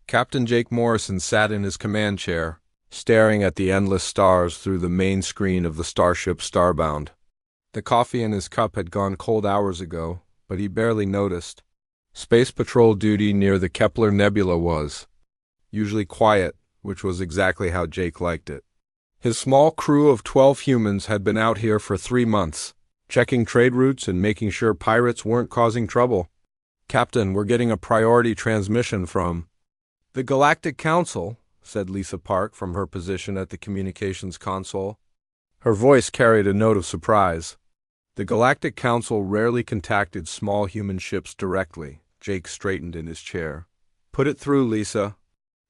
Captain Jake Morrison sat in his command chair, staring at the endless stars through the main screen of the starship Starbound. The coffee in his cup had gone cold hours ago, but he barely noticed. Space patrol duty near the Kepler Nebula was usually quiet, which was exactly how Jake liked it. His small crew of 12 humans had been out here for 3 months, checking trade routes and making sure pirates weren't causing trouble. "Captain, we're getting a priority transmission from the Galactic Council," said Lisa Park from her position at the communications console. Her voice carried a note of surprise. The Galactic Council rarely contacted small human ships directly. Jake straightened in his chair. "Put it through, Lisa."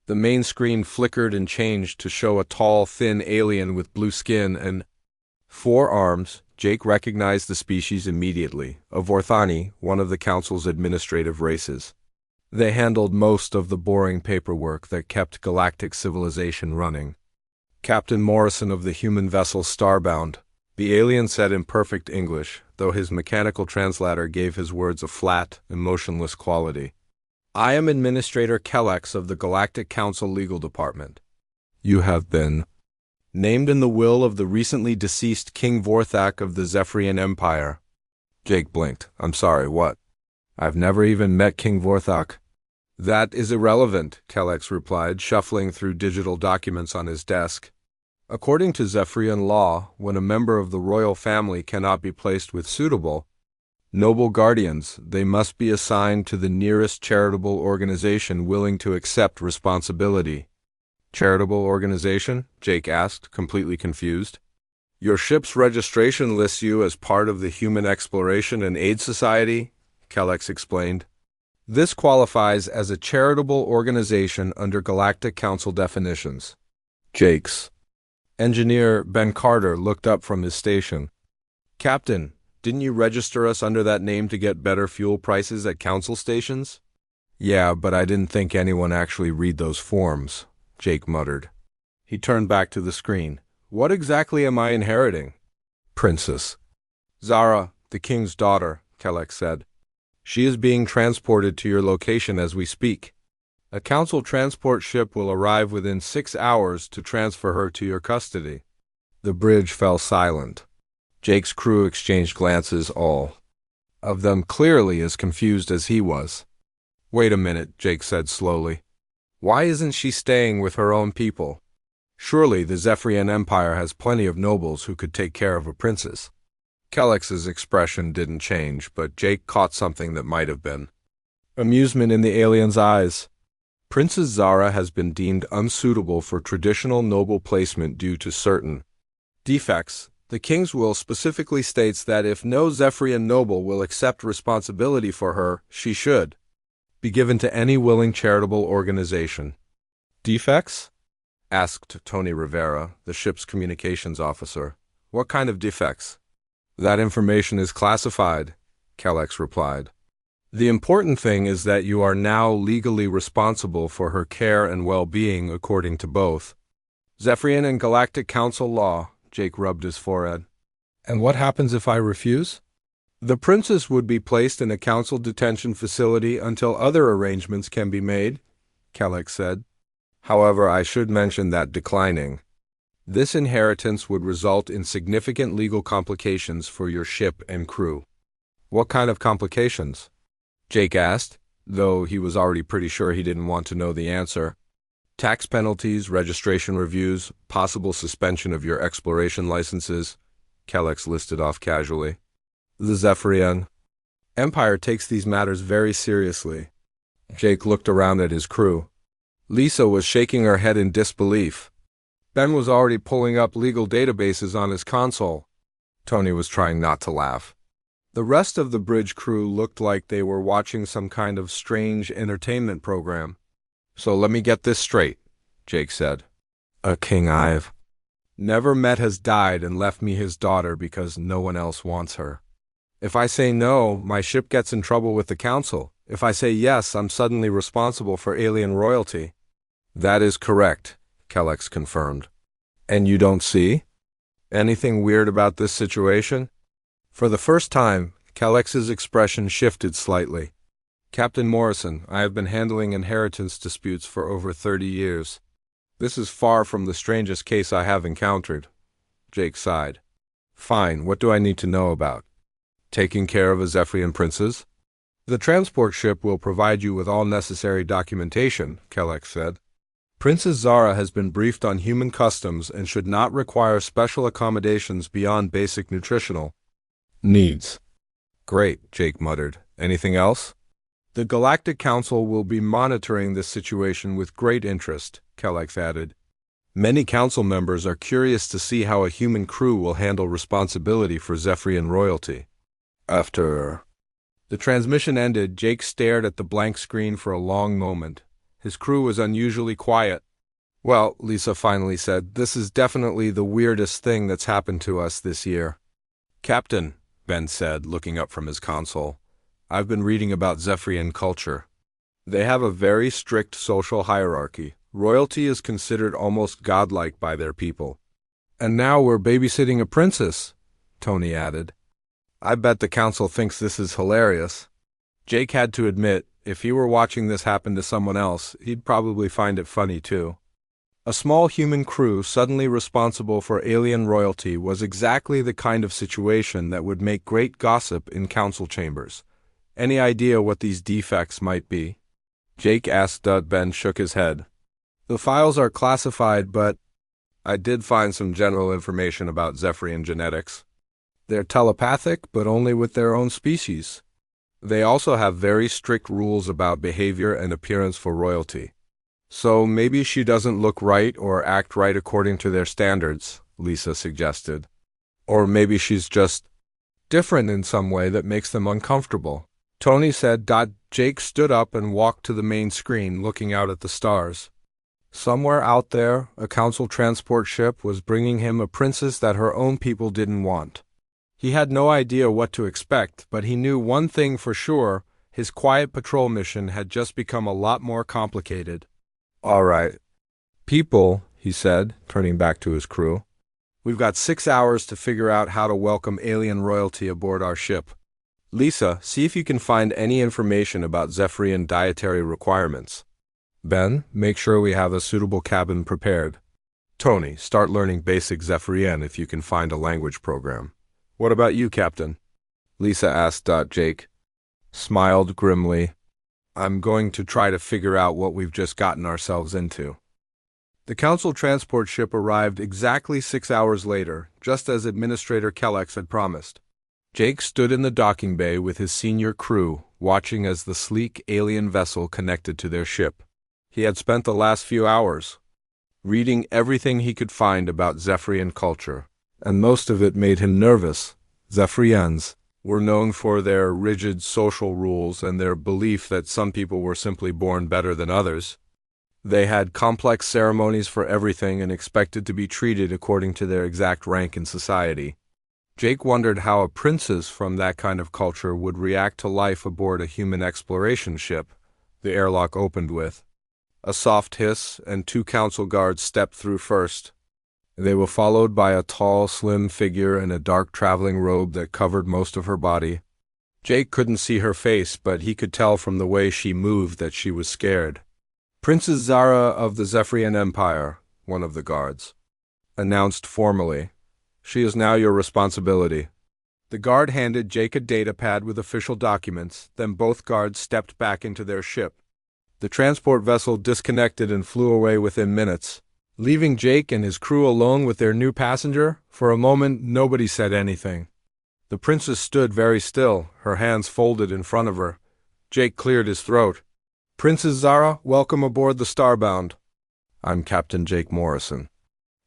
The main screen flickered and changed to show a tall, thin alien with blue skin and 4 arms. Jake recognized the species immediately, a Vorthani, one of the Council's administrative races. They handled most of the boring paperwork that kept galactic civilization running. "Captain Morrison of the human vessel Starbound," the alien said in perfect English, though his mechanical translator gave his words a flat, emotionless quality. "I am Administrator Kellex of the Galactic Council Legal Department. You have been named in the will of the recently deceased King Vorthak of the Zephyrian Empire." Jake blinked. "I'm sorry, what? I've never even met King Vorthak." "That is irrelevant," Kellex replied, shuffling through digital documents on his desk. "According to Zephyrian law, when a member of the royal family cannot be placed with suitable noble guardians, they must be assigned to the nearest charitable organization willing to accept responsibility." "Charitable organization?" Jake asked, completely confused. "Your ship's registration lists you as part of the Human Exploration and Aid Society," Kellex explained. "This qualifies as a charitable organization under Galactic Council definitions." Jake's engineer, Ben Carter, looked up from his station. "Captain, didn't you register us under that name to get better fuel prices at Council stations?" "Yeah, but I didn't think anyone actually read those forms," Jake muttered. He turned back to the screen. "What exactly am I inheriting?" "Princess Zara, the king's daughter," Kellex said. "She is being transported to your location as we speak. A council transport ship will arrive within 6 hours to transfer her to your custody." The bridge fell silent. Jake's crew exchanged glances, all of them clearly as confused as he was. "Wait a minute," Jake said slowly. "Why isn't she staying with her own people? Surely the Zephyrian Empire has plenty of nobles who could take care of a princess." Kellex's expression didn't change, but Jake caught something that might have been amusement in the alien's eyes. "Princess Zara has been deemed unsuitable for traditional noble placement due to certain defects. The king's will specifically states that if no Zephyrian noble will accept responsibility for her, she should be given to any willing charitable organization." "Defects?" asked Tony Rivera, the ship's communications officer. "What kind of defects?" "That information is classified," Kellex replied. "The important thing is that you are now legally responsible for her care and well-being according to both Zephyrian and Galactic Council law." Jake rubbed his forehead. "And what happens if I refuse?" "The princess would be placed in a council detention facility until other arrangements can be made," Kellex said. "However, I should mention that declining this inheritance would result in significant legal complications for your ship and crew." "What kind of complications?" Jake asked, though he was already pretty sure he didn't want to know the answer. "Tax penalties, registration reviews, possible suspension of your exploration licenses," Kellex listed off casually. "The Zephyrian Empire takes these matters very seriously." Jake looked around at his crew. Lisa was shaking her head in disbelief. Ben was already pulling up legal databases on his console. Tony was trying not to laugh. The rest of the bridge crew looked like they were watching some kind of strange entertainment program. "So let me get this straight," Jake said. "A king I've never met has died and left me his daughter because no one else wants her. If I say no, my ship gets in trouble with the council. If I say yes, I'm suddenly responsible for alien royalty." "That is correct," Kellex confirmed. "And you don't see anything weird about this situation?" For the first time, Kellex's expression shifted slightly. Captain Morrison, I have been handling inheritance disputes for over 30 years. This is far from the strangest case I have encountered. Jake sighed. Fine, what do I need to know about? Taking care of a Zephyrian princess? The transport ship will provide you with all necessary documentation, Kellex said. Princess Zara has been briefed on human customs and should not require special accommodations beyond basic nutritional needs. Great, Jake muttered. Anything else? The Galactic Council will be monitoring this situation with great interest, Kellex added. Many council members are curious to see how a human crew will handle responsibility for Zephyrian royalty. After the transmission ended, Jake stared at the blank screen for a long moment. His crew was unusually quiet. Well, Lisa finally said, this is definitely the weirdest thing that's happened to us this year. Captain, Ben said, looking up from his console, I've been reading about Zephyrian culture. They have a very strict social hierarchy. Royalty is considered almost godlike by their people. And now we're babysitting a princess, Tony added. I bet the council thinks this is hilarious. Jake had to admit, if he were watching this happen to someone else, he'd probably find it funny too. A small human crew suddenly responsible for alien royalty was exactly the kind of situation that would make great gossip in council chambers. Any idea what these defects might be? Jake asked. Ben shook his head. The files are classified, but I did find some general information about Zephyrian genetics. They're telepathic, but only with their own species. They also have very strict rules about behavior and appearance for royalty. So maybe she doesn't look right or act right according to their standards, Lisa suggested. Or maybe she's just different in some way that makes them uncomfortable. Tony said. Jake stood up and walked to the main screen, looking out at the stars. Somewhere out there, a council transport ship was bringing him a princess that her own people didn't want. He had no idea what to expect, but he knew one thing for sure: his quiet patrol mission had just become a lot more complicated. All right, people, he said, turning back to his crew. We've got 6 hours to figure out how to welcome alien royalty aboard our ship. Lisa, see if you can find any information about Zephyrian dietary requirements. Ben, make sure we have a suitable cabin prepared. Tony, start learning basic Zephyrian if you can find a language program. What about you, Captain? Lisa asked. Jake smiled grimly. I'm going to try to figure out what we've just gotten ourselves into. The council transport ship arrived exactly 6 hours later, just as Administrator Kellex had promised. Jake stood in the docking bay with his senior crew, watching as the sleek alien vessel connected to their ship. He had spent the last few hours reading everything he could find about Zephyrian culture, and most of it made him nervous. Zephyrians were known for their rigid social rules and their belief that some people were simply born better than others. They had complex ceremonies for everything and expected to be treated according to their exact rank in society. Jake wondered how a princess from that kind of culture would react to life aboard a human exploration ship. The airlock opened with a soft hiss, and 2 council guards stepped through first. They were followed by a tall, slim figure in a dark traveling robe that covered most of her body. Jake couldn't see her face, but he could tell from the way she moved that she was scared. Princess Zara of the Zephyrian Empire, one of the guards announced formally. She is now your responsibility. The guard handed Jake a datapad with official documents, then both guards stepped back into their ship. The transport vessel disconnected and flew away within minutes, leaving Jake and his crew alone with their new passenger. For a moment, nobody said anything. The princess stood very still, her hands folded in front of her. Jake cleared his throat. Princess Zara, welcome aboard the Starbound. I'm Captain Jake Morrison.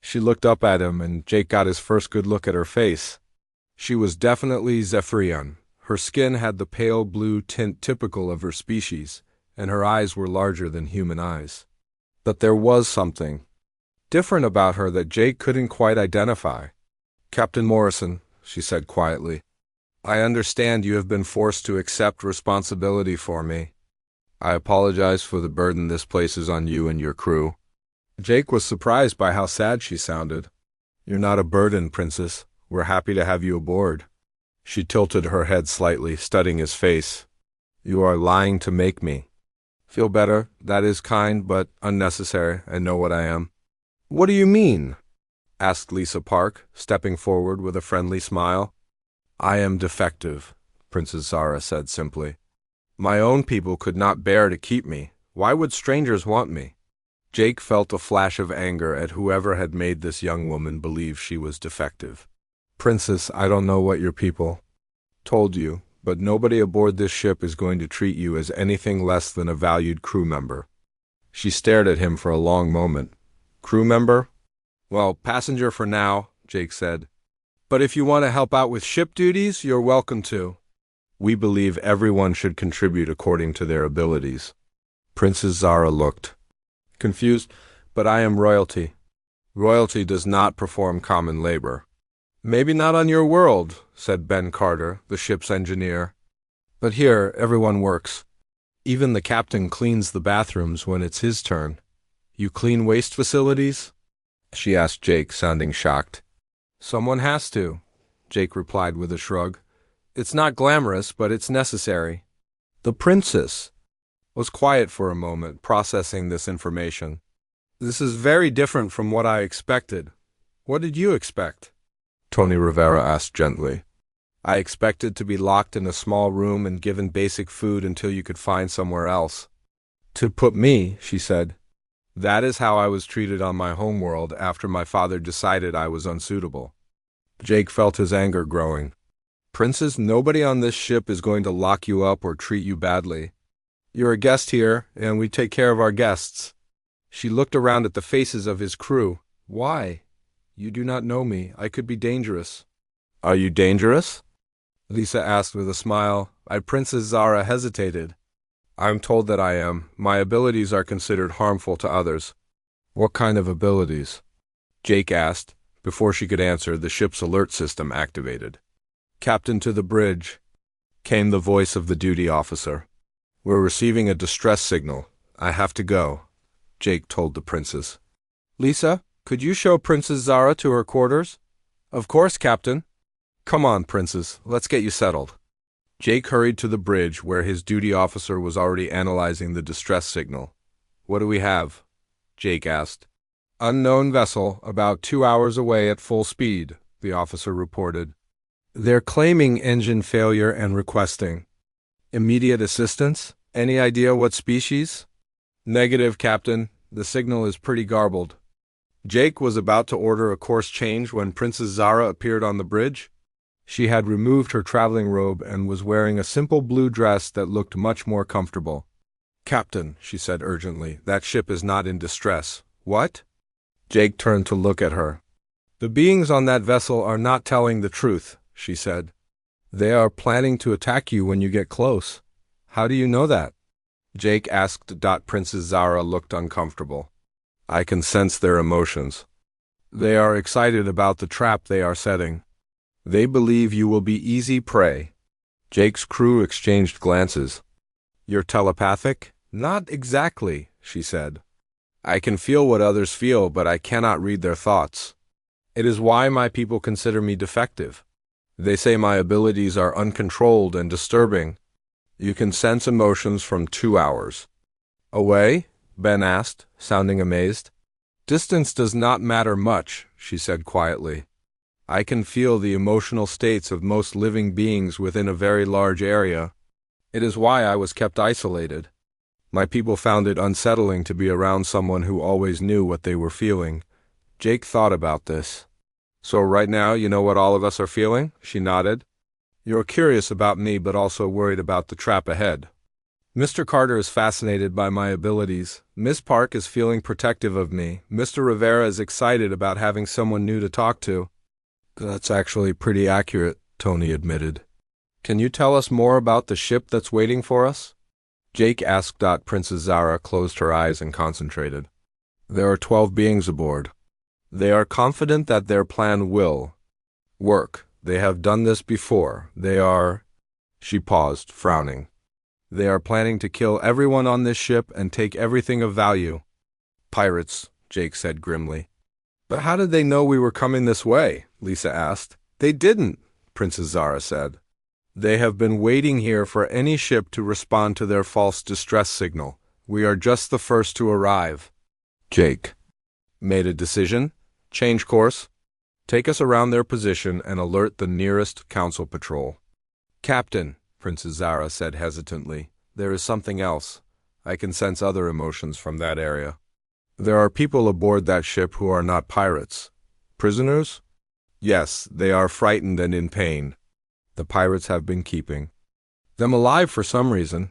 She looked up at him, and Jake got his first good look at her face. She was definitely Zephyrian. Her skin had the pale blue tint typical of her species, and her eyes were larger than human eyes. But there was something different about her that Jake couldn't quite identify. Captain Morrison, she said quietly, I understand you have been forced to accept responsibility for me. I apologize for the burden this places on you and your crew. Jake was surprised by how sad she sounded. You're not a burden, Princess. We're happy to have you aboard. She tilted her head slightly, studying his face. You are lying to make me feel better. That is kind, but unnecessary. I know what I am. What do you mean? Asked Lisa Park, stepping forward with a friendly smile. I am defective, Princess Zara said simply. My own people could not bear to keep me. Why would strangers want me? Jake felt a flash of anger at whoever had made this young woman believe she was defective. Princess, I don't know what your people told you, but nobody aboard this ship is going to treat you as anything less than a valued crew member. She stared at him for a long moment. Crew member? Well, passenger for now, Jake said. But if you want to help out with ship duties, you're welcome to. We believe everyone should contribute according to their abilities. Princess Zara looked confused, but I am royalty. Royalty does not perform common labor. Maybe not on your world, said Ben Carter, the ship's engineer. But here, everyone works. Even the captain cleans the bathrooms when it's his turn. You clean waste facilities? She asked Jake, sounding shocked. Someone has to, Jake replied with a shrug. It's not glamorous, but it's necessary. The princess was quiet for a moment, processing this information. This is very different from what I expected. What did you expect? Tony Rivera asked gently. I expected to be locked in a small room and given basic food until you could find somewhere else. To put me, she said. That is how I was treated on my homeworld after my father decided I was unsuitable. Jake felt his anger growing. Princess, nobody on this ship is going to lock you up or treat you badly. You're a guest here, and we take care of our guests. She looked around at the faces of his crew. Why? You do not know me. I could be dangerous. Are you dangerous? Lisa asked with a smile. Princess Zara hesitated. I'm told that I am. My abilities are considered harmful to others. What kind of abilities? Jake asked. Before she could answer, the ship's alert system activated. Captain, to the bridge, came the voice of the duty officer. We're receiving a distress signal. I have to go, Jake told the princess. Lisa, could you show Princess Zara to her quarters? Of course, Captain. Come on, Princess, let's get you settled. Jake hurried to the bridge where his duty officer was already analyzing the distress signal. What do we have? Jake asked. Unknown vessel, about 2 hours away at full speed, the officer reported. They're claiming engine failure and requesting immediate assistance. Any idea what species? Negative, Captain. The signal is pretty garbled. Jake was about to order a course change when Princess Zara appeared on the bridge. She had removed her traveling robe and was wearing a simple blue dress that looked much more comfortable. Captain, she said urgently, that ship is not in distress. What? Jake turned to look at her. The beings on that vessel are not telling the truth, she said. They are planning to attack you when you get close. How do you know that? Jake asked. Princess Zara looked uncomfortable. I can sense their emotions. They are excited about the trap they are setting. They believe you will be easy prey. Jake's crew exchanged glances. You're telepathic? Not exactly, she said. I can feel what others feel, but I cannot read their thoughts. It is why my people consider me defective. They say my abilities are uncontrolled and disturbing. You can sense emotions from 2 hours. Away? Ben asked, sounding amazed. Distance does not matter much, she said quietly. I can feel the emotional states of most living beings within a very large area. It is why I was kept isolated. My people found it unsettling to be around someone who always knew what they were feeling. Jake thought about this. So right now you know what all of us are feeling? She nodded. You're curious about me but also worried about the trap ahead. Mr. Carter is fascinated by my abilities. Miss Park is feeling protective of me. Mr. Rivera is excited about having someone new to talk to. That's actually pretty accurate, Tony admitted. Can you tell us more about the ship that's waiting for us? Jake asked. Princess Zara closed her eyes and concentrated. There are 12 beings aboard. They are confident that their plan will work. They have done this before. They are... She paused, frowning. They are planning to kill everyone on this ship and take everything of value. Pirates, Jake said grimly. But how did they know we were coming this way? Lisa asked. They didn't, Princess Zara said. They have been waiting here for any ship to respond to their false distress signal. We are just the first to arrive. Jake made a decision. Change course. Take us around their position and alert the nearest council patrol. Captain, Princess Zara said hesitantly, there is something else. I can sense other emotions from that area. There are people aboard that ship who are not pirates. Prisoners? Yes, they are frightened and in pain. The pirates have been keeping them alive for some reason.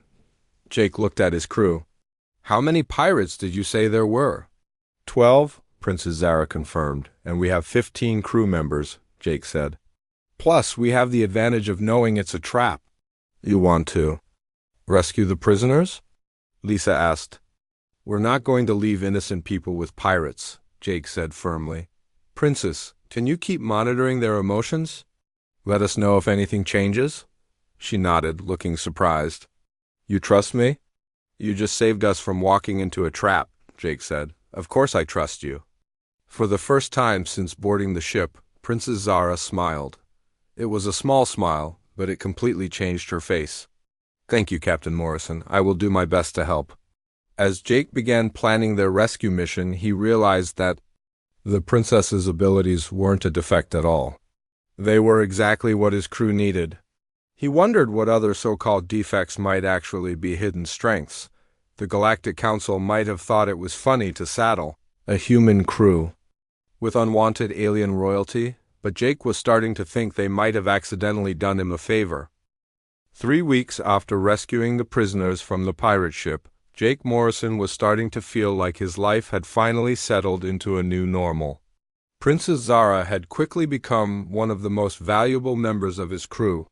Jake looked at his crew. How many pirates did you say there were? 12, Princess Zara confirmed, and we have 15 crew members, Jake said. Plus, we have the advantage of knowing it's a trap. You want to rescue the prisoners? Lisa asked. We're not going to leave innocent people with pirates, Jake said firmly. Princess, can you keep monitoring their emotions? Let us know if anything changes? She nodded, looking surprised. You trust me? You just saved us from walking into a trap, Jake said. Of course I trust you. For the first time since boarding the ship, Princess Zara smiled. It was a small smile, but it completely changed her face. Thank you, Captain Morrison. I will do my best to help. As Jake began planning their rescue mission, he realized that the princess's abilities weren't a defect at all. They were exactly what his crew needed. He wondered what other so-called defects might actually be hidden strengths. The Galactic Council might have thought it was funny to saddle a human crew with unwanted alien royalty, but Jake was starting to think they might have accidentally done him a favor. 3 weeks after rescuing the prisoners from the pirate ship, Jake Morrison was starting to feel like his life had finally settled into a new normal. Princess Zara had quickly become one of the most valuable members of his crew.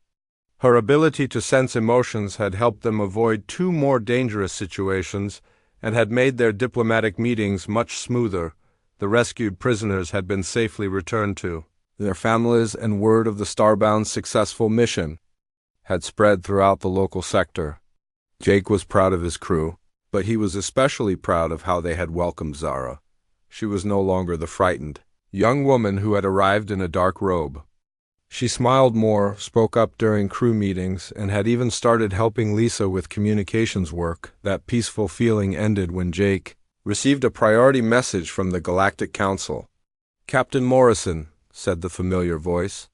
Her ability to sense emotions had helped them avoid 2 more dangerous situations and had made their diplomatic meetings much smoother. The rescued prisoners had been safely returned to their families, and word of the Starbound's successful mission had spread throughout the local sector. Jake was proud of his crew, but he was especially proud of how they had welcomed Zara. She was no longer the frightened young woman who had arrived in a dark robe. She smiled more, spoke up during crew meetings, and had even started helping Lisa with communications work. That peaceful feeling ended when Jake received a priority message from the Galactic Council. Captain Morrison, said the familiar voice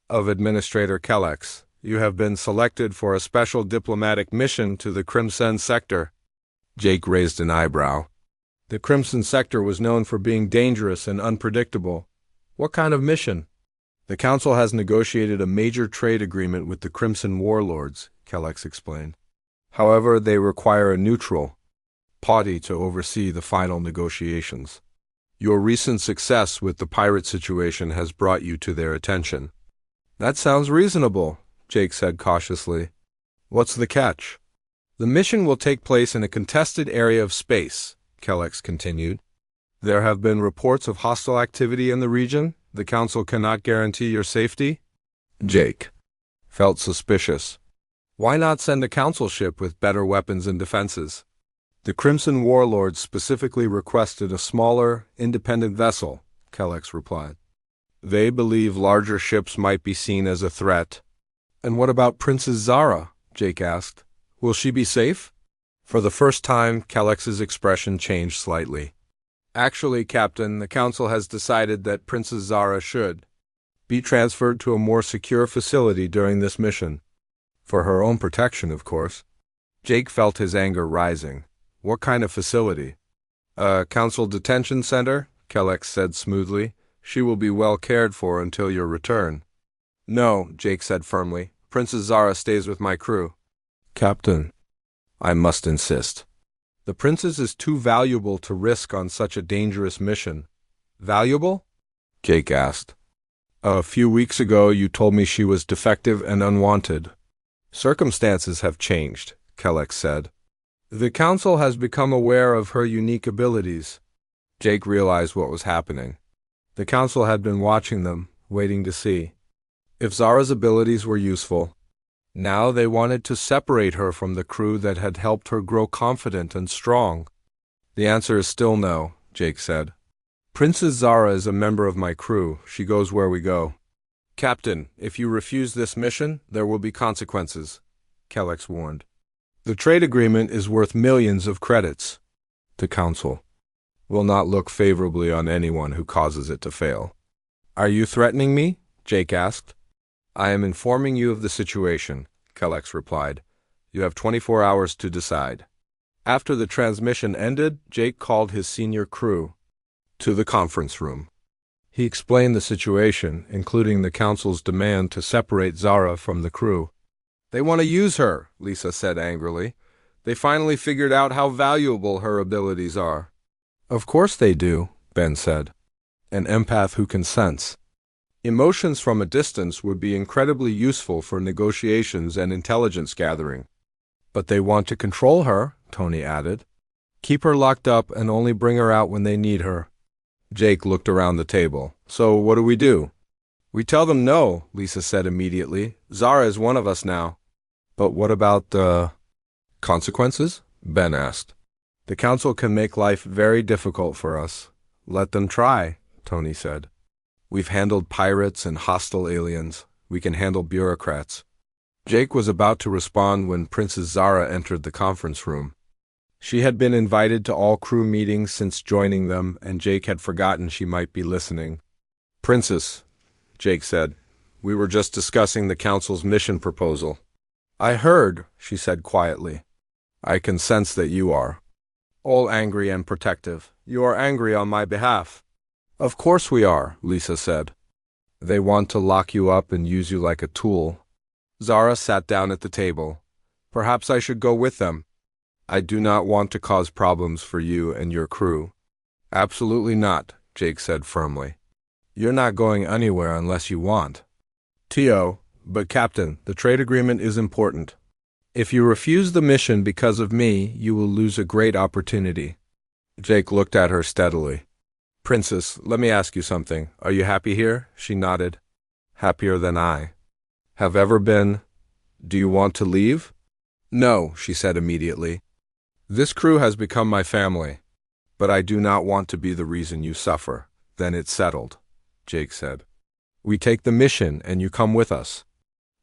of Administrator Kellex, you have been selected for a special diplomatic mission to the Crimson Sector. Jake raised an eyebrow. The Crimson Sector was known for being dangerous and unpredictable. What kind of mission? The Council has negotiated a major trade agreement with the Crimson Warlords, Kellex explained. However, they require a neutral party to oversee the final negotiations. Your recent success with the pirate situation has brought you to their attention. That sounds reasonable, Jake said cautiously. What's the catch? The mission will take place in a contested area of space, Kellex continued. There have been reports of hostile activity in the region. The Council cannot guarantee your safety. Jake felt suspicious. Why not send a Council ship with better weapons and defenses? The Crimson Warlords specifically requested a smaller, independent vessel, Kellex replied. They believe larger ships might be seen as a threat. And what about Princess Zara? Jake asked. Will she be safe? For the first time, Kellex's expression changed slightly. Actually, Captain, the Council has decided that Princess Zara should be transferred to a more secure facility during this mission. For her own protection, of course. Jake felt his anger rising. What kind of facility? A Council detention center, Kellex said smoothly. She will be well cared for until your return. No, Jake said firmly. Princess Zara stays with my crew. Captain, I must insist. The princess is too valuable to risk on such a dangerous mission. Valuable? Jake asked. A few weeks ago you told me she was defective and unwanted. Circumstances have changed, Kellex said. The Council has become aware of her unique abilities. Jake realized what was happening. The Council had been watching them, waiting to see if Zara's abilities were useful. Now they wanted to separate her from the crew that had helped her grow confident and strong. The answer is still no, Jake said. Princess Zara is a member of my crew. She goes where we go. Captain, if you refuse this mission, there will be consequences, Kellex warned. The trade agreement is worth millions of credits. The Council will not look favorably on anyone who causes it to fail. Are you threatening me? Jake asked. I am informing you of the situation, Kellex replied. You have 24 hours to decide. After the transmission ended, Jake called his senior crew to the conference room. He explained the situation, including the Council's demand to separate Zara from the crew. They want to use her, Lisa said angrily. They finally figured out how valuable her abilities are. Of course they do, Ben said. An empath who can sense emotions from a distance would be incredibly useful for negotiations and intelligence gathering. But they want to control her, Tony added. Keep her locked up and only bring her out when they need her. Jake looked around the table. So what do? We tell them no, Lisa said immediately. Zara is one of us now. But what about the consequences? Ben asked. The Council can make life very difficult for us. Let them try, Tony said. We've handled pirates and hostile aliens. We can handle bureaucrats. Jake was about to respond when Princess Zara entered the conference room. She had been invited to all crew meetings since joining them, and Jake had forgotten she might be listening. Princess, Jake said, we were just discussing the Council's mission proposal. I heard, she said quietly. I can sense that you are. All angry and protective. You are angry on my behalf. Of course we are, Lisa said. They want to lock you up and use you like a tool. Zara sat down at the table. Perhaps I should go with them. I do not want to cause problems for you and your crew. Absolutely not, Jake said firmly. You're not going anywhere unless you want. T.O., but Captain, the trade agreement is important. If you refuse the mission because of me, you will lose a great opportunity. Jake looked at her steadily. Princess, let me ask you something. Are you happy here? She nodded. Happier than I have ever been. Do you want to leave? No, she said immediately. This crew has become my family, but I do not want to be the reason you suffer. Then it's settled, Jake said. We take the mission and you come with us.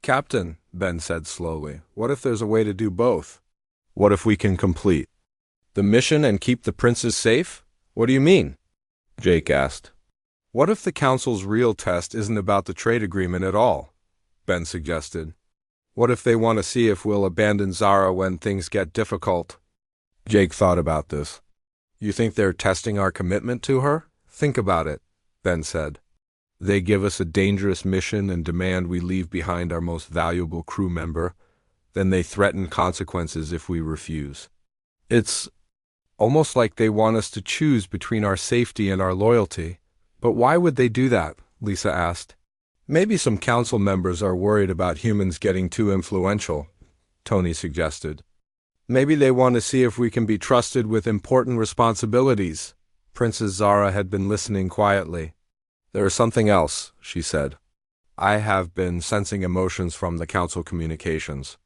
Captain, Ben said slowly, what if there's a way to do both? What if we can complete the mission and keep the princess safe? What do you mean? Jake asked. What if the Council's real test isn't about the trade agreement at all? Ben suggested. What if they want to see if we'll abandon Zara when things get difficult? Jake thought about this. You think they're testing our commitment to her? Think about it, Ben said. They give us a dangerous mission and demand we leave behind our most valuable crew member. Then they threaten consequences if we refuse. It's almost like they want us to choose between our safety and our loyalty. But why would they do that? Lisa asked. Maybe some council members are worried about humans getting too influential, Tony suggested. Maybe they want to see if we can be trusted with important responsibilities. Princess Zara had been listening quietly. There is something else, she said. I have been sensing emotions from the council communications.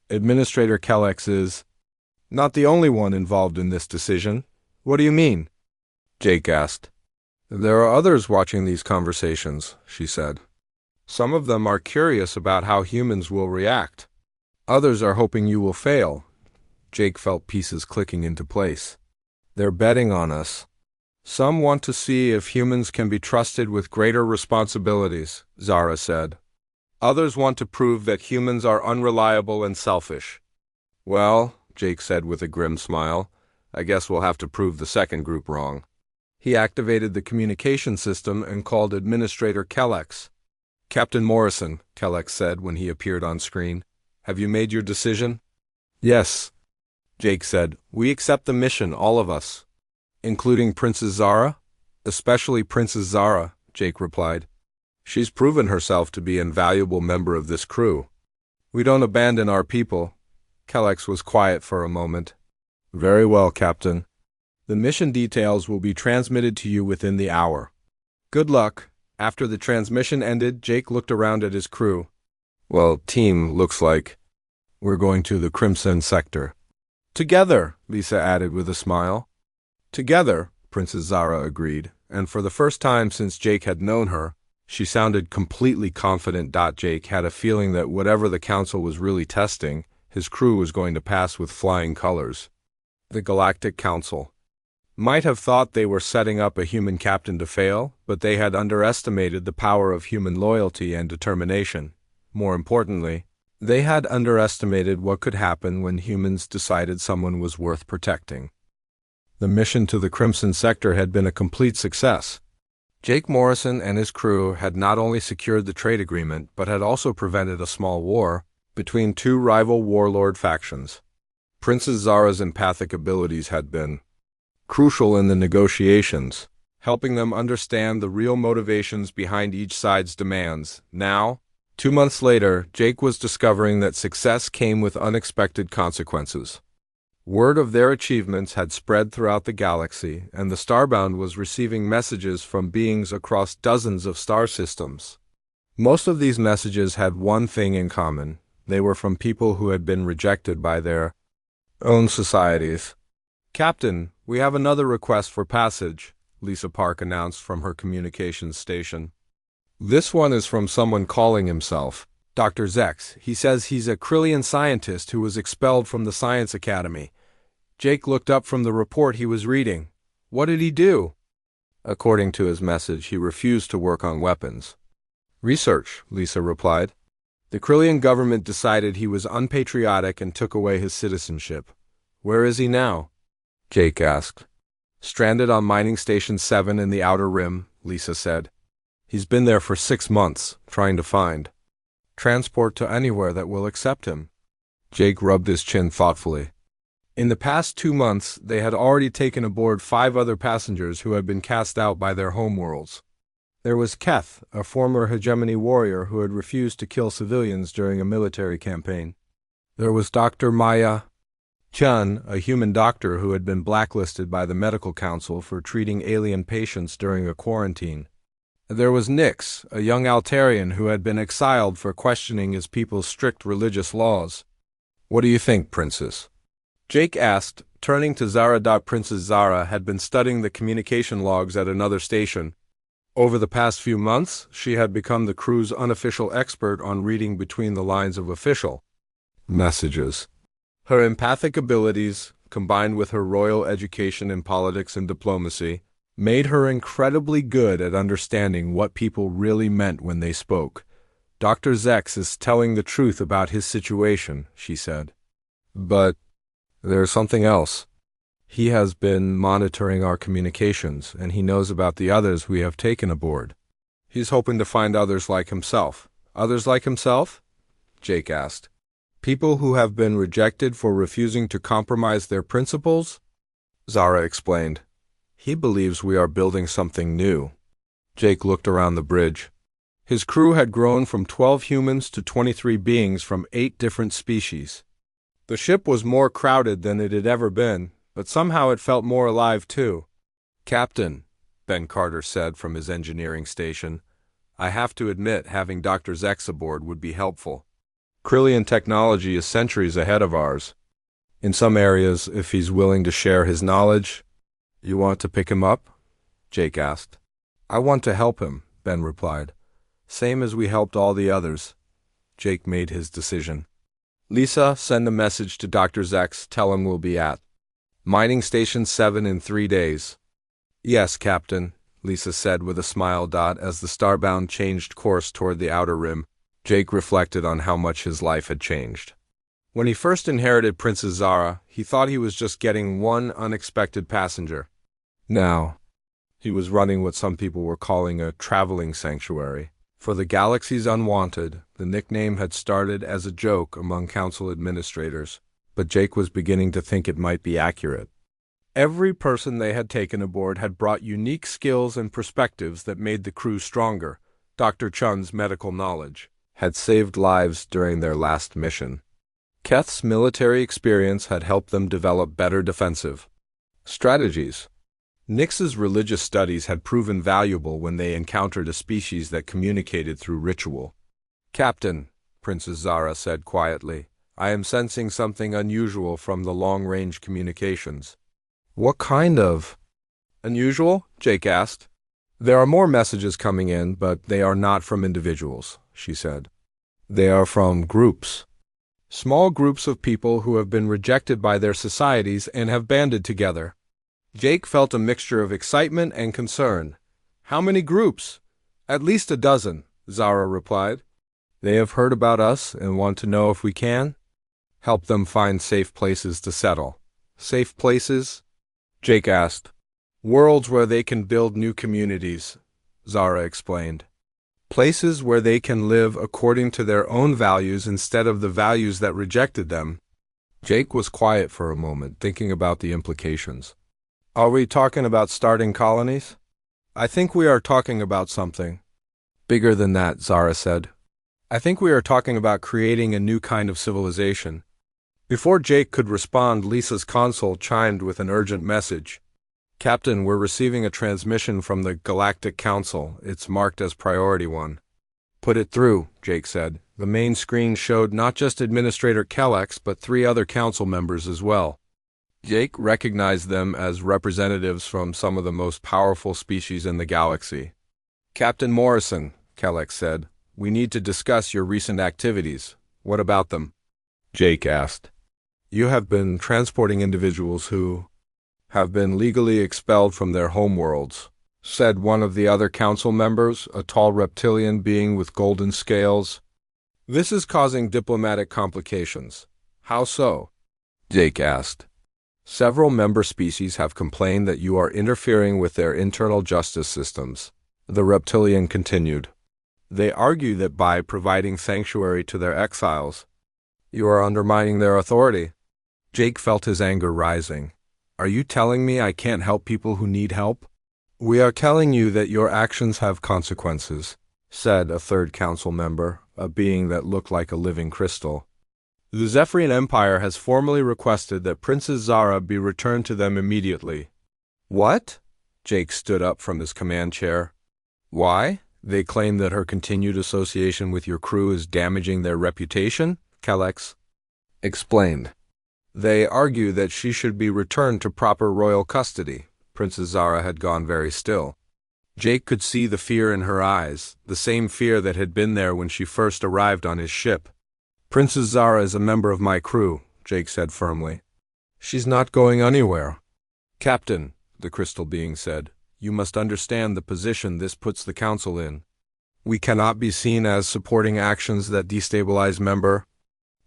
Administrator Kellex is not the only one involved in this decision. What do you mean? Jake asked. There are others watching these conversations, she said. Some of them are curious about how humans will react. Others are hoping you will fail. Jake felt pieces clicking into place. They're betting on us. Some want to see if humans can be trusted with greater responsibilities, Zara said. Others want to prove that humans are unreliable and selfish. Well, Jake said with a grim smile, I guess we'll have to prove the second group wrong. He activated the communication system and called Administrator Kellex. Captain Morrison, Kellex said when he appeared on screen. Have you made your decision? Yes, Jake said. We accept the mission, all of us. Including Princess Zara? Especially Princess Zara, Jake replied. She's proven herself to be an invaluable member of this crew. We don't abandon our people. Kellex was quiet for a moment. Very well, Captain. The mission details will be transmitted to you within the hour. Good luck. After the transmission ended, Jake looked around at his crew. Well, team, looks like we're going to the Crimson Sector. Together, Lisa added with a smile. Together, Princess Zara agreed, and for the first time since Jake had known her, She sounded completely confident. Jake had a feeling that whatever the council was really testing, his crew was going to pass with flying colors. The Galactic Council might have thought they were setting up a human captain to fail, but they had underestimated the power of human loyalty and determination. More importantly, they had underestimated what could happen when humans decided someone was worth protecting. The mission to the Crimson Sector had been a complete success. Jake Morrison and his crew had not only secured the trade agreement, but had also prevented a small war between two rival warlord factions. Princess Zara's empathic abilities had been crucial in the negotiations, helping them understand the real motivations behind each side's demands. Now, 2 months later, Jake was discovering that success came with unexpected consequences. Word of their achievements had spread throughout the galaxy, and the Starbound was receiving messages from beings across dozens of star systems. Most of these messages had one thing in common. They were from people who had been rejected by their own societies. "Captain, we have another request for passage," Lisa Park announced from her communications station. "This one is from someone calling himself Dr. Zex. He says he's a Krillian scientist who was expelled from the Science Academy." Jake looked up from the report he was reading. "What did he do?" According to his message, he refused to work on weapons. "Research," Lisa replied. "The Krillian government decided he was unpatriotic and took away his citizenship." "Where is he now?" Jake asked. "Stranded on Mining Station 7 in the Outer Rim," Lisa said. "He's been there for 6 months, trying to find transport to anywhere that will accept him." Jake rubbed his chin thoughtfully. In the past 2 months, they had already taken aboard 5 other passengers who had been cast out by their homeworlds. There was Keth, a former hegemony warrior who had refused to kill civilians during a military campaign. There was Dr. Maya Chun, a human doctor who had been blacklisted by the medical council for treating alien patients during a quarantine. There was Nyx, a young Altarian who had been exiled for questioning his people's strict religious laws. "What do you think, Princess?" Jake asked, turning to Zara. Princess Zara had been studying the communication logs at another station. Over the past few months, she had become the crew's unofficial expert on reading between the lines of official messages. Her empathic abilities, combined with her royal education in politics and diplomacy, made her incredibly good at understanding what people really meant when they spoke. "Dr. Zex is telling the truth about his situation," she said. "But there's something else. He has been monitoring our communications, and he knows about the others we have taken aboard. He's hoping to find others like himself." "Others like himself?" Jake asked. "People who have been rejected for refusing to compromise their principles?" Zara explained. "He believes we are building something new." Jake looked around the bridge. His crew had grown from 12 humans to 23 beings from 8 different species. The ship was more crowded than it had ever been, but somehow it felt more alive too. "Captain," Ben Carter said from his engineering station, "I have to admit having Dr. Zex aboard would be helpful. Krillian technology is centuries ahead of ours. In some areas, if he's willing to share his knowledge." "You want to pick him up?" Jake asked. "I want to help him," Ben replied. "Same as we helped all the others." Jake made his decision. "Lisa, send a message to Dr. Zex. Tell him we'll be at Mining Station 7 in 3 days. "Yes, Captain," Lisa said with a smile. As the Starbound changed course toward the Outer Rim, Jake reflected on how much his life had changed. When he first inherited Princess Zara, he thought he was just getting one unexpected passenger. Now, he was running what some people were calling a traveling sanctuary. For the galaxy's unwanted, the nickname had started as a joke among council administrators, but Jake was beginning to think it might be accurate. Every person they had taken aboard had brought unique skills and perspectives that made the crew stronger. Dr. Chun's medical knowledge had saved lives during their last mission. Keth's military experience had helped them develop better defensive strategies. Nyx's religious studies had proven valuable when they encountered a species that communicated through ritual. "Captain," Princess Zara said quietly, "I am sensing something unusual from the long-range communications." "What kind of unusual?" Jake asked. There are more messages coming in, but they are not from individuals, she said. They are from groups. Small groups of people who have been rejected by their societies and have banded together. Jake felt a mixture of excitement and concern. How many groups? At least a dozen, Zara replied. They have heard about us and want to know if we can help them find safe places to settle. Safe places? Jake asked. Worlds where they can build new communities, Zara explained. Places where they can live according to their own values instead of the values that rejected them. Jake was quiet for a moment, thinking about the implications. Are we talking about starting colonies? I think we are talking about something bigger than that, Zara said. I think we are talking about creating a new kind of civilization. Before Jake could respond, Lisa's console chimed with an urgent message. Captain, we're receiving a transmission from the Galactic Council. It's marked as Priority 1. Put it through, Jake said. The main screen showed not just Administrator Kellex, but 3 other council members as well. Jake recognized them as representatives from some of the most powerful species in the galaxy. Captain Morrison, Kellex said, we need to discuss your recent activities. What about them? Jake asked. You have been transporting individuals who have been legally expelled from their homeworlds, said one of the other council members, a tall reptilian being with golden scales. This is causing diplomatic complications. How so? Jake asked. Several member species have complained that you are interfering with their internal justice systems, the reptilian continued. They argue that by providing sanctuary to their exiles, you are undermining their authority. Jake felt his anger rising. Are you telling me I can't help people who need help? We are telling you that your actions have consequences, said a third council member, a being that looked like a living crystal. The Zephyrian Empire has formally requested that Princess Zara be returned to them immediately. What? Jake stood up from his command chair. Why? They claim that her continued association with your crew is damaging their reputation, Kellex explained. They argue that she should be returned to proper royal custody. Princess Zara had gone very still. Jake could see the fear in her eyes, the same fear that had been there when she first arrived on his ship. Princess Zara is a member of my crew, Jake said firmly. She's not going anywhere. Captain, the crystal being said, you must understand the position this puts the council in. We cannot be seen as supporting actions that destabilize member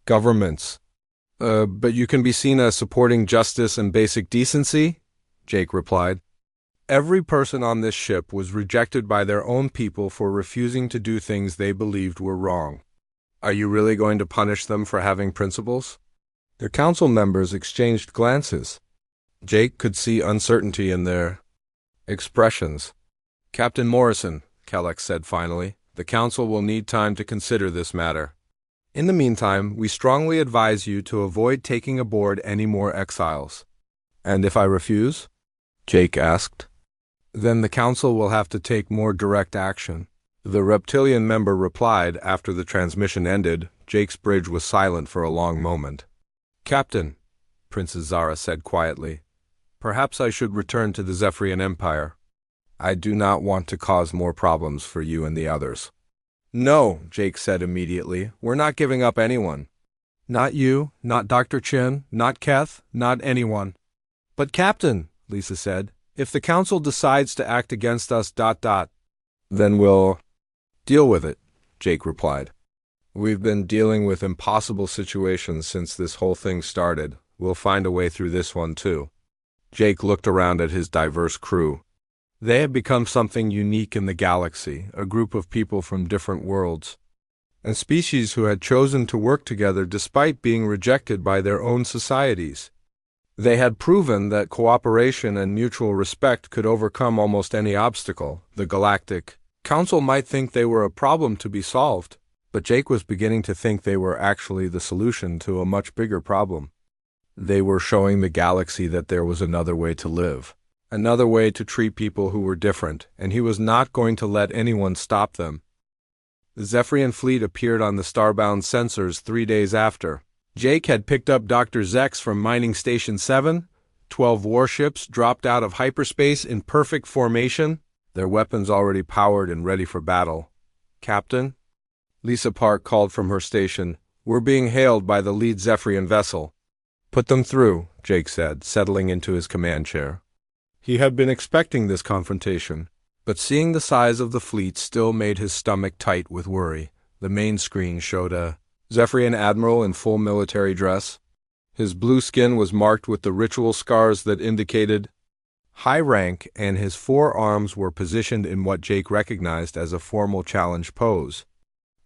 governments. But you can be seen as supporting justice and basic decency, Jake replied. Every person on this ship was rejected by their own people for refusing to do things they believed were wrong. Are you really going to punish them for having principles? Their council members exchanged glances. Jake could see uncertainty in their expressions. Captain Morrison, Kellex said finally, the council will need time to consider this matter. In the meantime, we strongly advise you to avoid taking aboard any more exiles. And if I refuse? Jake asked. Then the council will have to take more direct action. The reptilian member replied after the transmission ended. Jake's bridge was silent for a long moment. Captain, Princess Zara said quietly, perhaps I should return to the Zephyrian Empire. I do not want to cause more problems for you and the others. No, Jake said immediately. We're not giving up anyone. Not you, not Dr. Chin, not Keth, not anyone. But Captain, Lisa said, if the council decides to act against us, then we'll deal with it, Jake replied. We've been dealing with impossible situations since this whole thing started. We'll find a way through this one too. Jake looked around at his diverse crew. They had become something unique in the galaxy, a group of people from different worlds, and species who had chosen to work together despite being rejected by their own societies. They had proven that cooperation and mutual respect could overcome almost any obstacle. The Galactic Council might think they were a problem to be solved, but Jake was beginning to think they were actually the solution to a much bigger problem. They were showing the galaxy that there was another way to live. Another way to treat people who were different, and he was not going to let anyone stop them. The Zephyrian fleet appeared on the starbound sensors 3 days after. Jake had picked up Dr. Zex from Mining Station 7. 12 warships dropped out of hyperspace in perfect formation. their weapons already powered and ready for battle. "Captain?" Lisa Park called from her station. "We're being hailed by the lead Zephyrian vessel." "Put them through," Jake said, settling into his command chair. He had been expecting this confrontation, but seeing the size of the fleet still made his stomach tight with worry. The main screen showed a Zephyrian admiral in full military dress. His blue skin was marked with the ritual scars that indicated high rank, and his forearms were positioned in what Jake recognized as a formal challenge pose.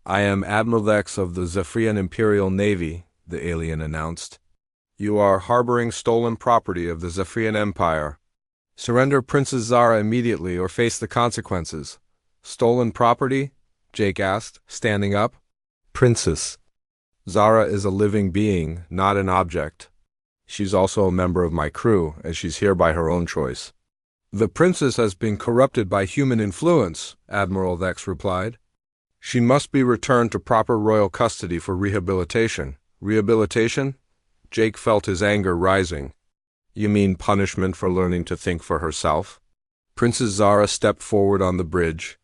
"I am Admiral Vex of the Zephyrian Imperial Navy," the alien announced. "You are harboring stolen property of the Zephyrian Empire. Surrender Princess Zara immediately or face the consequences." "Stolen property?" Jake asked, standing up. "Princess. Zara is a living being, not an object. She's also a member of my crew, as she's here by her own choice." "The princess has been corrupted by human influence," Admiral Vex replied. "She must be returned to proper royal custody for rehabilitation." "Rehabilitation?" Jake felt his anger rising. "You mean punishment for learning to think for herself?" Princess Zara stepped forward on the bridge.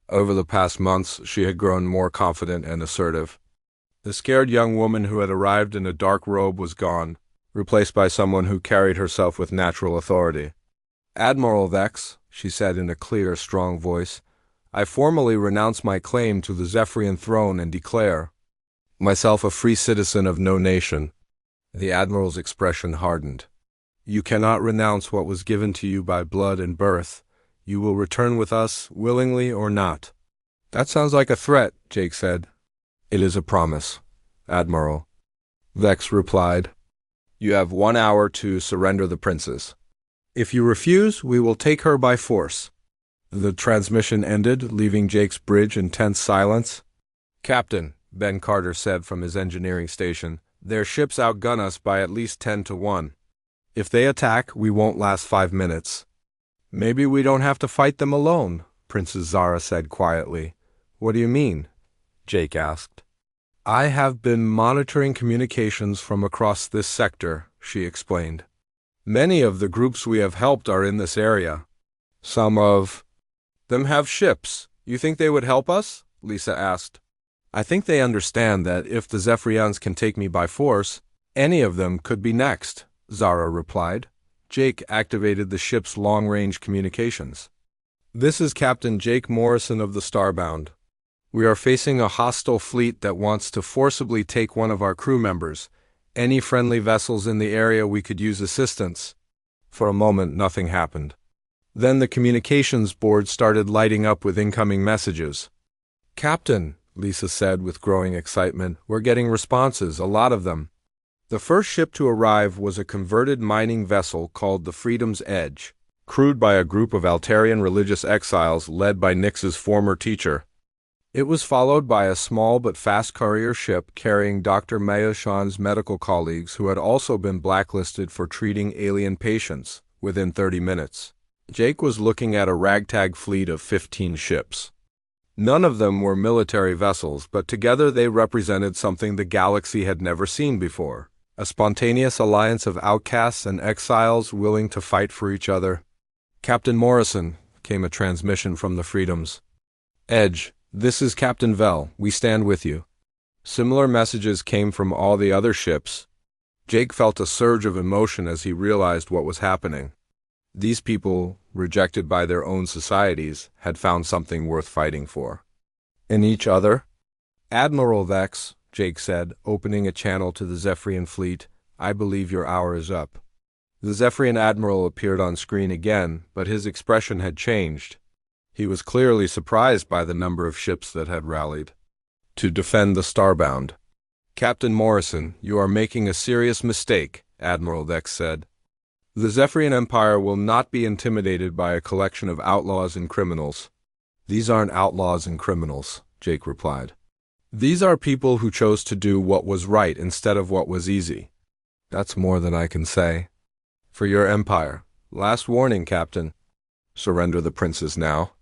Over the past months, she had grown more confident and assertive. The scared young woman who had arrived in a dark robe was gone, replaced by someone who carried herself with natural authority. "Admiral Vex," she said in a clear, strong voice, "I formally renounce my claim to the Zephyrian throne and declare myself a free citizen of no nation." The Admiral's expression hardened. "You cannot renounce what was given to you by blood and birth. You will return with us, willingly or not." "That sounds like a threat," Jake said. "It is a promise, Admiral," Vex replied. "You have 1 hour to surrender the princess. If you refuse, we will take her by force." The transmission ended, leaving Jake's bridge in tense silence. "Captain," Ben Carter said from his engineering station, "their ships outgun us by at least 10-1. If they attack, we won't last 5 minutes." "Maybe we don't have to fight them alone," Princess Zara said quietly. "What do you mean?" Jake asked. "I have been monitoring communications from across this sector," she explained. "Many of the groups we have helped are in this area. Some of them have ships. You think they would help us?" Lisa asked. "I think they understand that if the Zephyrians can take me by force, any of them could be next," Zara replied. Jake activated the ship's long-range communications. "This is Captain Jake Morrison of the Starbound. We are facing a hostile fleet that wants to forcibly take one of our crew members. Any friendly vessels in the area, we could use assistance." For a moment, nothing happened. Then the communications board started lighting up with incoming messages. "Captain," Lisa said with growing excitement, "we're getting responses, a lot of them." The first ship to arrive was a converted mining vessel called the Freedom's Edge, crewed by a group of Altarian religious exiles led by Nix's former teacher. It was followed by a small but fast courier ship carrying Dr. Mayoshan's medical colleagues who had also been blacklisted for treating alien patients within 30 minutes. Jake was looking at a ragtag fleet of 15 ships. None of them were military vessels, but together they represented something the galaxy had never seen before. A spontaneous alliance of outcasts and exiles willing to fight for each other. "Captain Morrison," came a transmission from the Freedoms. "Edge, this is Captain Vell. We stand with you." Similar messages came from all the other ships. Jake felt a surge of emotion as he realized what was happening. These people, rejected by their own societies, had found something worth fighting for. "In each other?" "Admiral Vex," Jake said, opening a channel to the Zephyrian fleet, "I believe your hour is up." The Zephyrian admiral appeared on screen again, but his expression had changed. He was clearly surprised by the number of ships that had rallied to defend the Starbound. "Captain Morrison, you are making a serious mistake," Admiral Vex said. "The Zephyrian Empire will not be intimidated by a collection of outlaws and criminals." "These aren't outlaws and criminals," Jake replied. "These are people who chose to do what was right instead of what was easy." "That's more than I can say." "For your empire. Last warning, Captain. Surrender the princess now."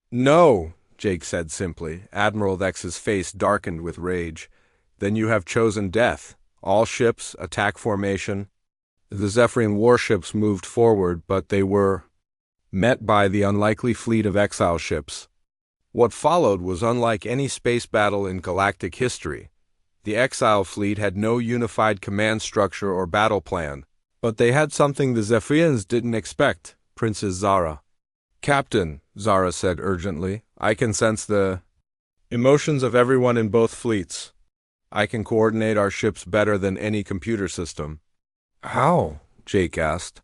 "No," Jake said simply. Admiral Vex's face darkened with rage. "Then you have chosen death. All ships, attack formation." The Zephyrian warships moved forward, but they were met by the unlikely fleet of exile ships. What followed was unlike any space battle in galactic history. The exile fleet had no unified command structure or battle plan, but they had something the Zephyrians didn't expect: Princess Zara. "Captain," Zara said urgently, "I can sense the emotions of everyone in both fleets. I can coordinate our ships better than any computer system." "How?" Jake asked.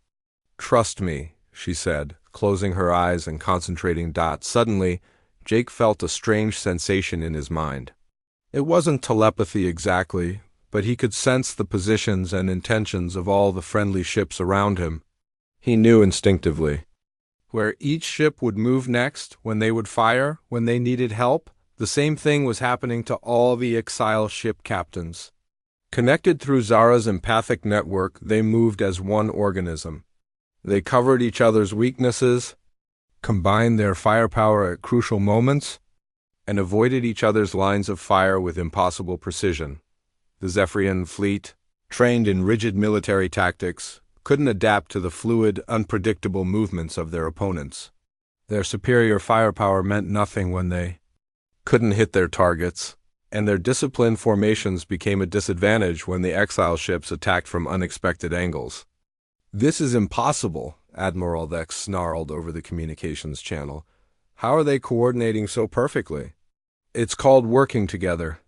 "Trust me," she said, closing her eyes and concentrating. Suddenly, Jake felt a strange sensation in his mind. It wasn't telepathy exactly, but he could sense the positions and intentions of all the friendly ships around him. He knew instinctively where each ship would move next, when they would fire, when they needed help. The same thing was happening to all the exile ship captains. Connected through Zara's empathic network, they moved as one organism. They covered each other's weaknesses, combined their firepower at crucial moments, and avoided each other's lines of fire with impossible precision. The Zephyrian fleet, trained in rigid military tactics, couldn't adapt to the fluid, unpredictable movements of their opponents. Their superior firepower meant nothing when they couldn't hit their targets, and their disciplined formations became a disadvantage when the exile ships attacked from unexpected angles. "This is impossible," Admiral Vex snarled over the communications channel. "How are they coordinating so perfectly?" "It's called working together,"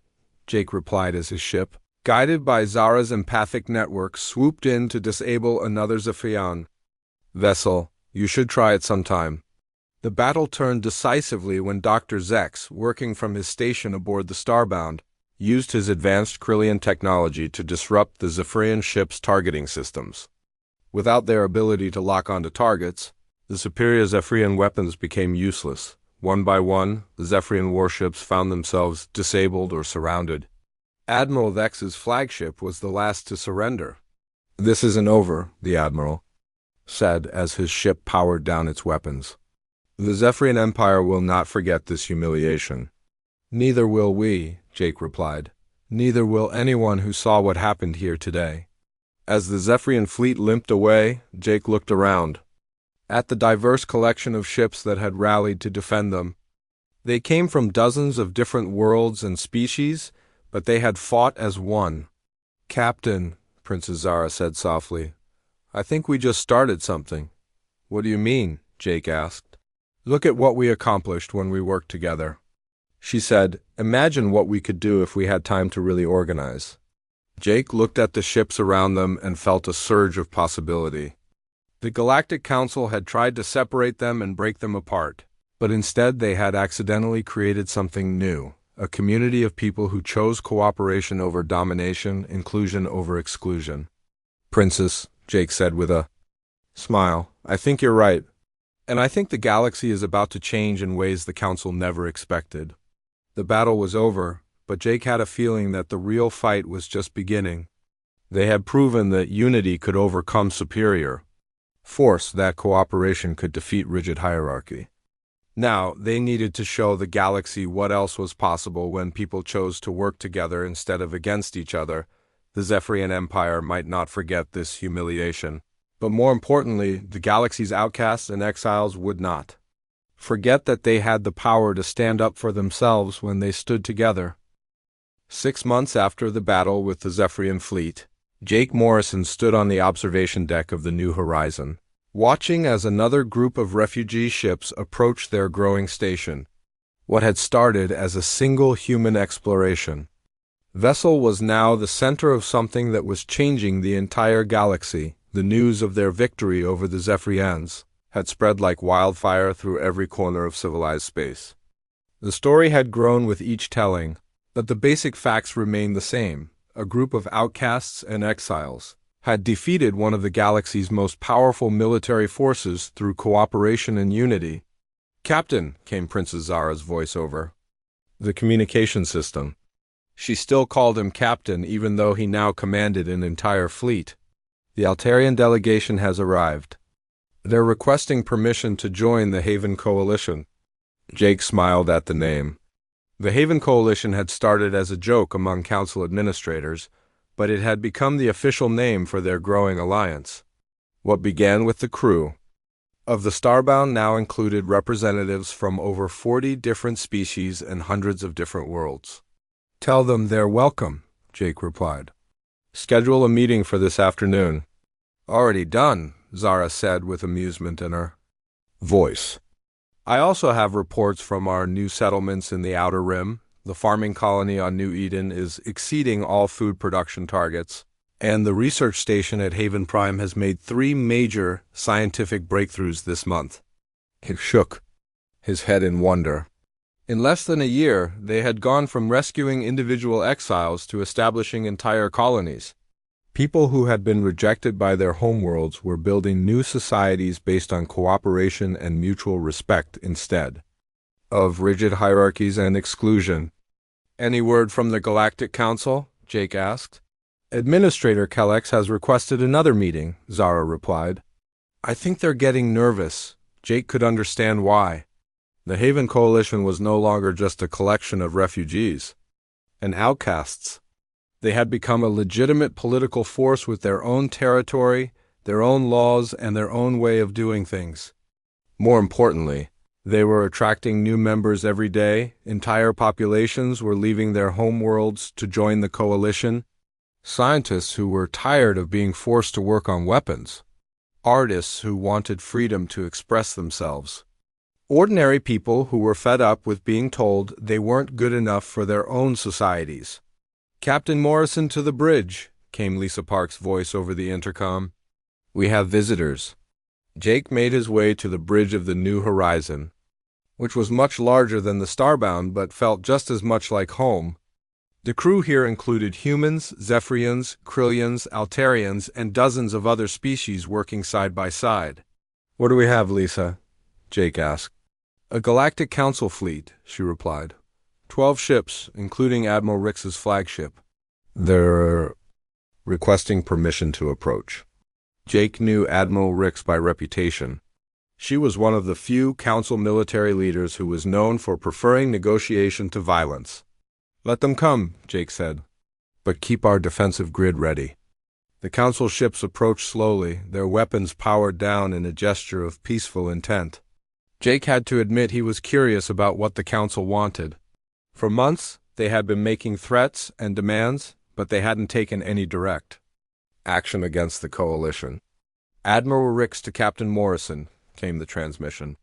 Jake replied as his ship, guided by Zara's empathic network, swooped in to disable another Zephyrian vessel. "You should try it sometime." The battle turned decisively when Dr. Zex, working from his station aboard the Starbound, used his advanced Krillian technology to disrupt the Zephyrian ship's targeting systems. Without their ability to lock onto targets, the superior Zephyrian weapons became useless. One by one, the Zephyrian warships found themselves disabled or surrounded. Admiral Vex's flagship was the last to surrender. "This isn't over," the Admiral said as his ship powered down its weapons. "The Zephyrian Empire will not forget this humiliation." "Neither will we," Jake replied. "Neither will anyone who saw what happened here today." As the Zephyrian fleet limped away, Jake looked around at the diverse collection of ships that had rallied to defend them. They came from dozens of different worlds and species, but they had fought as one. "Captain," Princess Zara said softly, "I think we just started something." "What do you mean?" Jake asked. "Look at what we accomplished when we worked together," she said. "Imagine what we could do if we had time to really organize." Jake looked at the ships around them and felt a surge of possibility. The Galactic Council had tried to separate them and break them apart, but instead they had accidentally created something new. A community of people who chose cooperation over domination, inclusion over exclusion. "Princess," Jake said with a smile, "I think you're right. And I think the galaxy is about to change in ways the Council never expected." The battle was over, but Jake had a feeling that the real fight was just beginning. They had proven that unity could overcome superior force, that cooperation could defeat rigid hierarchy. Now, they needed to show the galaxy what else was possible when people chose to work together instead of against each other. The Zephyrian Empire might not forget this humiliation, but more importantly, the galaxy's outcasts and exiles would not forget that they had the power to stand up for themselves when they stood together. 6 months after the battle with the Zephyrian fleet, Jake Morrison stood on the observation deck of the New Horizon, watching as another group of refugee ships approached their growing station. What had started as a single human exploration vessel was now the center of something that was changing the entire galaxy. The news of their victory over the Zephyrians had spread like wildfire through every corner of civilized space. The story had grown with each telling, but the basic facts remained the same. A group of outcasts and exiles had defeated one of the galaxy's most powerful military forces through cooperation and unity. "Captain," came Princess Zara's voice over the communication system. She still called him Captain even though he now commanded an entire fleet. "The Altarian delegation has arrived. They're requesting permission to join the Haven Coalition." Jake smiled at the name. The Haven Coalition had started as a joke among council administrators, but it had become the official name for their growing alliance. What began with the crew of the Starbound now included representatives from over 40 different species and hundreds of different worlds. "Tell them they're welcome," Jake replied. "Schedule a meeting for this afternoon." "Already done," Zara said with amusement in her voice. "I also have reports from our new settlements in the Outer Rim. The farming colony on New Eden is exceeding all food production targets, and the research station at Haven Prime has made 3 major scientific breakthroughs this month." He shook his head in wonder. In less than a year, they had gone from rescuing individual exiles to establishing entire colonies. People who had been rejected by their homeworlds were building new societies based on cooperation and mutual respect instead of rigid hierarchies and exclusion. "Any word from the Galactic Council?" Jake asked. "Administrator Kellex has requested another meeting," Zara replied. "I think they're getting nervous." Jake could understand why. The Haven Coalition was no longer just a collection of refugees and outcasts. They had become a legitimate political force with their own territory, their own laws, and their own way of doing things. More importantly, they were attracting new members every day. Entire populations were leaving their homeworlds to join the coalition. Scientists who were tired of being forced to work on weapons. Artists who wanted freedom to express themselves. Ordinary people who were fed up with being told they weren't good enough for their own societies. "Captain Morrison to the bridge," came Lisa Park's voice over the intercom. "We have visitors." Jake made his way to the bridge of the New Horizon, which was much larger than the Starbound but felt just as much like home. The crew here included humans, Zephyrians, Krillians, Altarians, and dozens of other species working side by side. "What do we have, Lisa?" Jake asked. "A Galactic Council fleet," she replied. 12 ships, including Admiral Rix's flagship. They're requesting permission to approach. Jake knew Admiral Rix by reputation. She was one of the few Council military leaders who was known for preferring negotiation to violence. "Let them come," Jake said. "But keep our defensive grid ready." The Council ships approached slowly, their weapons powered down in a gesture of peaceful intent. Jake had to admit he was curious about what the Council wanted. For months, they had been making threats and demands, but they hadn't taken any direct action against the Coalition. "Admiral Rix to Captain Morrison," came the transmission.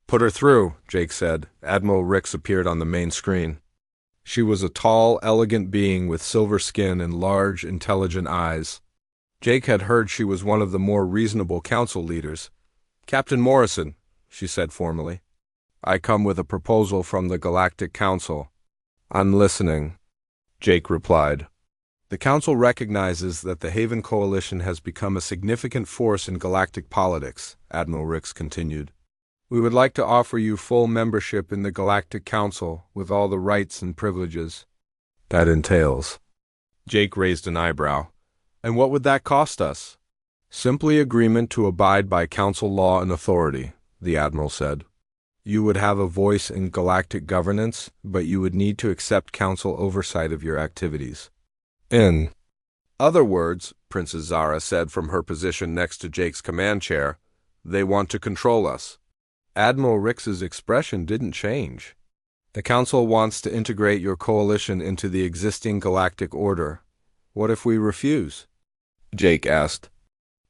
"Put her through," Jake said. Admiral Rix appeared on the main screen. She was a tall, elegant being with silver skin and large, intelligent eyes. Jake had heard she was one of the more reasonable council leaders. "Captain Morrison," she said formally, "I come with a proposal from the Galactic Council." "I'm listening," Jake replied. "The Council recognizes that the Haven Coalition has become a significant force in galactic politics," Admiral Rix continued. "We would like to offer you full membership in the Galactic Council with all the rights and privileges that entails." Jake raised an eyebrow. "And what would that cost us?" "Simply agreement to abide by Council law and authority," the Admiral said. "You would have a voice in galactic governance, but you would need to accept Council oversight of your activities." "In other words," Princess Zara said from her position next to Jake's command chair, "they want to control us." Admiral Rix's expression didn't change. "The Council wants to integrate your coalition into the existing galactic order. What if we refuse?" Jake asked.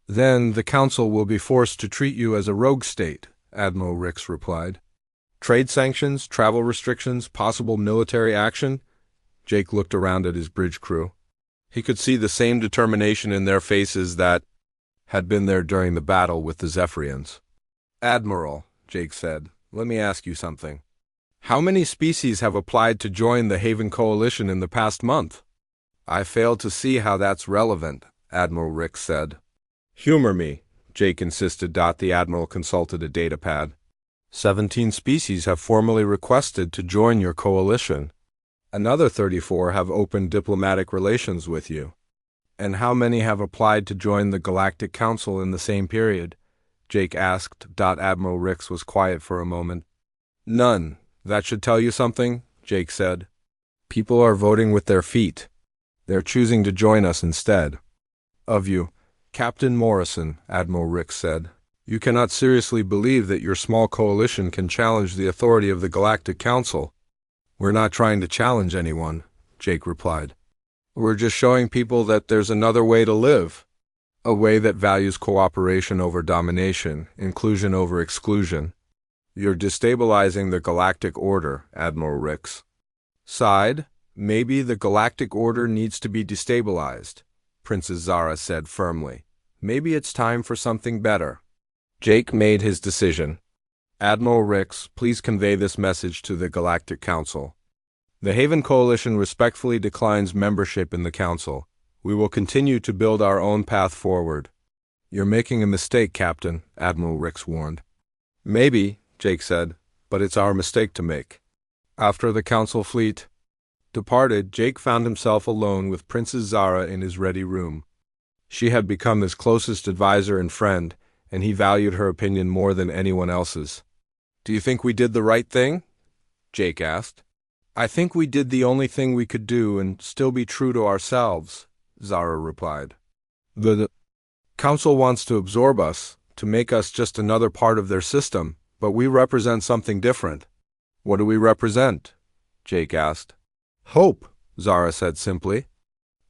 "Then the Council will be forced to treat you as a rogue state," Admiral Rix replied. "Trade sanctions, travel restrictions, possible military action." Jake looked around at his bridge crew. He could see the same determination in their faces that had been there during the battle with the Zephyrians. "Admiral," Jake said, "let me ask you something. How many species have applied to join the Haven Coalition in the past month?" "I fail to see how that's relevant," Admiral Rix said. "Humor me," Jake insisted. The Admiral consulted a datapad. 17 species have formally requested to join your coalition. Another 34 have opened diplomatic relations with you. And how many have applied to join the Galactic Council in the same period? Jake asked. Admiral Rix was quiet for a moment. "None. That should tell you something," Jake said. "People are voting with their feet. They're choosing to join us instead of you." "Captain Morrison," Admiral Rix said, You cannot seriously believe that your small coalition can challenge the authority of the Galactic Council. We're not trying to challenge anyone, Jake replied. We're just showing people that there's another way to live. A way that values cooperation over domination, inclusion over exclusion. You're destabilizing the galactic order, Admiral Rix sighed. Maybe the galactic order needs to be destabilized, Princess Zara said firmly. Maybe it's time for something better. Jake made his decision. Admiral Rix, please convey this message to the Galactic Council. The Haven Coalition respectfully declines membership in the Council. We will continue to build our own path forward. You're making a mistake, Captain, Admiral Rix warned. Maybe, Jake said, but it's our mistake to make. After the Council fleet departed, Jake found himself alone with Princess Zara in his ready room. She had become his closest advisor and friend, and he valued her opinion more than anyone else's. Do you think we did the right thing? Jake asked. I think we did the only thing we could do and still be true to ourselves, Zara replied. The Council wants to absorb us, to make us just another part of their system, but we represent something different. What do we represent? Jake asked. Hope, Zara said simply.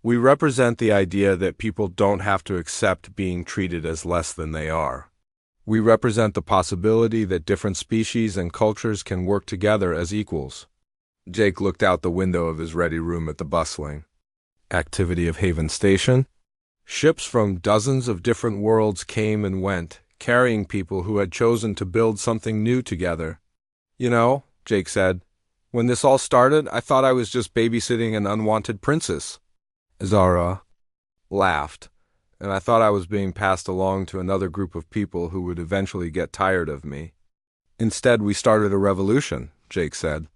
We represent the idea that people don't have to accept being treated as less than they are. We represent the possibility that different species and cultures can work together as equals. Jake looked out the window of his ready room at the bustling activity of Haven Station. Ships from dozens of different worlds came and went, carrying people who had chosen to build something new together. You know, Jake said, when this all started, I thought I was just babysitting an unwanted princess. Zara laughed, and I thought I was being passed along to another group of people who would eventually get tired of me. Instead, we started a revolution, Jake said.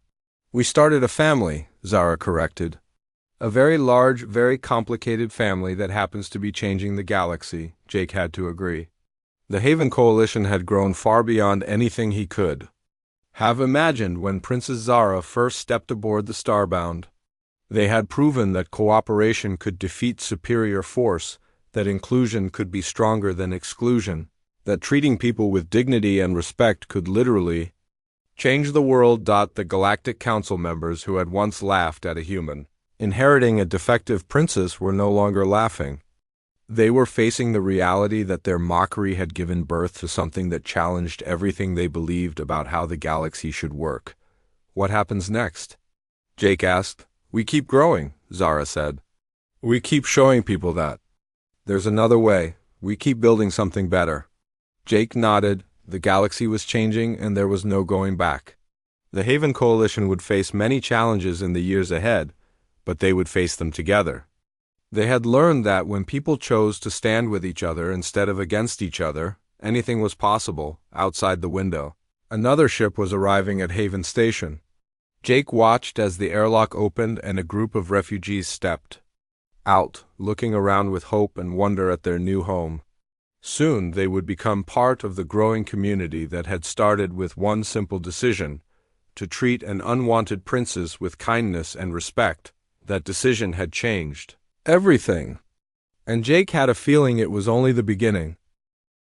We started a family, Zara corrected. A very large, very complicated family that happens to be changing the galaxy, Jake had to agree. The Haven Coalition had grown far beyond anything he could have imagined when Princess Zara first stepped aboard the Starbound. They had proven that cooperation could defeat superior force, that inclusion could be stronger than exclusion, that treating people with dignity and respect could literally change the world. The Galactic Council members who had once laughed at a human inheriting a defective princess were no longer laughing. They were facing the reality that their mockery had given birth to something that challenged everything they believed about how the galaxy should work. What happens next? Jake asked. We keep growing, Zara said. We keep showing people that there's another way. We keep building something better. Jake nodded. The galaxy was changing and there was no going back. The Haven Coalition would face many challenges in the years ahead, but they would face them together. They had learned that when people chose to stand with each other instead of against each other, anything was possible outside the window. Another ship was arriving at Haven Station. Jake watched as the airlock opened and a group of refugees stepped out, looking around with hope and wonder at their new home. Soon they would become part of the growing community that had started with one simple decision: to treat an unwanted princess with kindness and respect. That decision had changed everything. And Jake had a feeling it was only the beginning.